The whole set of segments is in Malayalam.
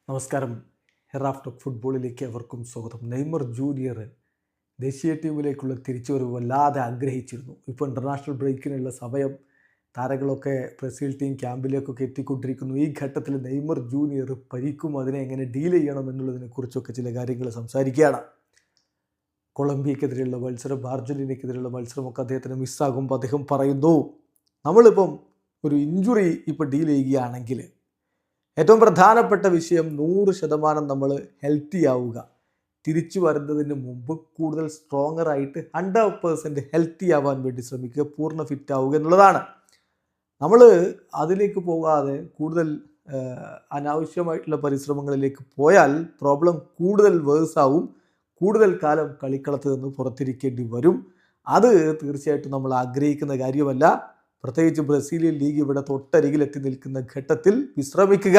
നമസ്കാരം. ഹെറാഫ് ടോക്ക് ഫുട്ബോളിലേക്ക് അവർക്കും സ്വാഗതം. നെയ്മർ ജൂനിയർ ദേശീയ ടീമിലേക്കുള്ള തിരിച്ചുവരവ് വല്ലാതെ ആഗ്രഹിച്ചിരുന്നു. ഇപ്പോൾ ഇൻ്റർനാഷണൽ ബ്രേക്കിനുള്ള സമയം, താരങ്ങളൊക്കെ ബ്രസീൽ ടീം ക്യാമ്പിലേക്കൊക്കെ എത്തിക്കൊണ്ടിരിക്കുന്നു. ഈ ഘട്ടത്തിൽ നെയ്മർ ജൂനിയർ പരിക്കും അതിനെ എങ്ങനെ ഡീൽ ചെയ്യണം എന്നുള്ളതിനെക്കുറിച്ചൊക്കെ ചില കാര്യങ്ങൾ സംസാരിക്കുകയാണ്. കൊളംബിയക്കെതിരെയുള്ള മത്സരം, അർജൻറ്റീനയ്ക്കെതിരെയുള്ള മത്സരമൊക്കെ അദ്ദേഹത്തിന് മിസ്സാകുമ്പോൾ അദ്ദേഹം പറയുന്നു, നമ്മളിപ്പം ഒരു ഇഞ്ചുറി ഇപ്പോൾ ഡീൽ ചെയ്യുകയാണെങ്കിൽ ഏറ്റവും പ്രധാനപ്പെട്ട വിഷയം 100% നമ്മൾ ഹെൽത്തി ആവുക, തിരിച്ചു വരുന്നതിന് മുമ്പ് കൂടുതൽ സ്ട്രോങ്ങർ ആയിട്ട് 100% ഹെൽത്തി ആവാൻ വേണ്ടി ശ്രമിക്കുക, പൂർണ്ണ ഫിറ്റ് ആവുക എന്നുള്ളതാണ്. നമ്മൾ അതിലേക്ക് പോകാതെ കൂടുതൽ അനാവശ്യമായിട്ടുള്ള പരിശ്രമങ്ങളിലേക്ക് പോയാൽ പ്രോബ്ലം കൂടുതൽ വേഴ്സാവും, കൂടുതൽ കാലം കളിക്കളത്തിൽ നിന്ന് പുറത്തിരിക്കേണ്ടി വരും. അത് തീർച്ചയായിട്ടും നമ്മൾ ആഗ്രഹിക്കുന്ന കാര്യമല്ല. പ്രത്യേകിച്ച് ബ്രസീലിയൻ ലീഗ് ഇവിടെ തൊട്ടരികിലെത്തി നിൽക്കുന്ന ഘട്ടത്തിൽ വിശ്രമിക്കുക,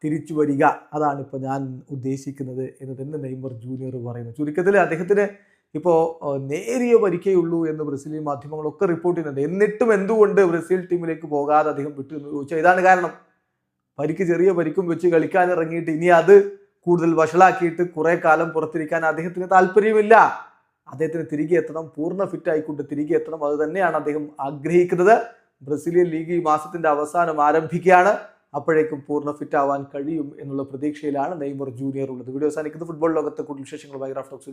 തിരിച്ചു വരിക, അതാണിപ്പോൾ ഞാൻ ഉദ്ദേശിക്കുന്നത് എന്ന് തന്നെ നെയ്മർ ജൂനിയർ പറയുന്നു. ചുരുക്കത്തിൽ അദ്ദേഹത്തിന് ഇപ്പോൾ നേരിയ പരിക്കേയുള്ളൂ എന്ന് ബ്രസീലിയൻ മാധ്യമങ്ങളൊക്കെ റിപ്പോർട്ട് ചെയ്യുന്നുണ്ട്. എന്നിട്ടും എന്തുകൊണ്ട് ബ്രസീൽ ടീമിലേക്ക് പോകാതെ അദ്ദേഹം വിട്ടു എന്ന് ചോദിച്ചാൽ ഇതാണ് കാരണം. ചെറിയ പരിക്കും വെച്ച് കളിക്കാൻ ഇറങ്ങിയിട്ട് ഇനി അത് കൂടുതൽ വഷളാക്കിയിട്ട് കുറേ കാലം പുറത്തിരിക്കാൻ അദ്ദേഹത്തിന് താല്പര്യമില്ല. അദ്ദേഹത്തിന് തിരികെ എത്തണം, പൂർണ്ണ ഫിറ്റ് ആയിക്കൊണ്ട് തിരികെ എത്തണം. അത് തന്നെയാണ് അദ്ദേഹം ആഗ്രഹിക്കുന്നത്. ബ്രസീലിയൻ ലീഗ് ഈ മാസത്തിന്റെ അവസാനം ആരംഭിക്കുകയാണ്. അപ്പോഴേക്കും പൂർണ്ണ ഫിറ്റ് ആവാൻ കഴിയും എന്നുള്ള പ്രതീക്ഷയിലാണ് നെയ്മർ ജൂനിയർ ഉള്ളത്. വീഡിയോ അവസാനിക്കുന്നത്. ഫുട്ബോൾ ലോകത്തെ കൂടുതൽ വിശേഷങ്ങളുമായി റാഫ് ടോക്സ്.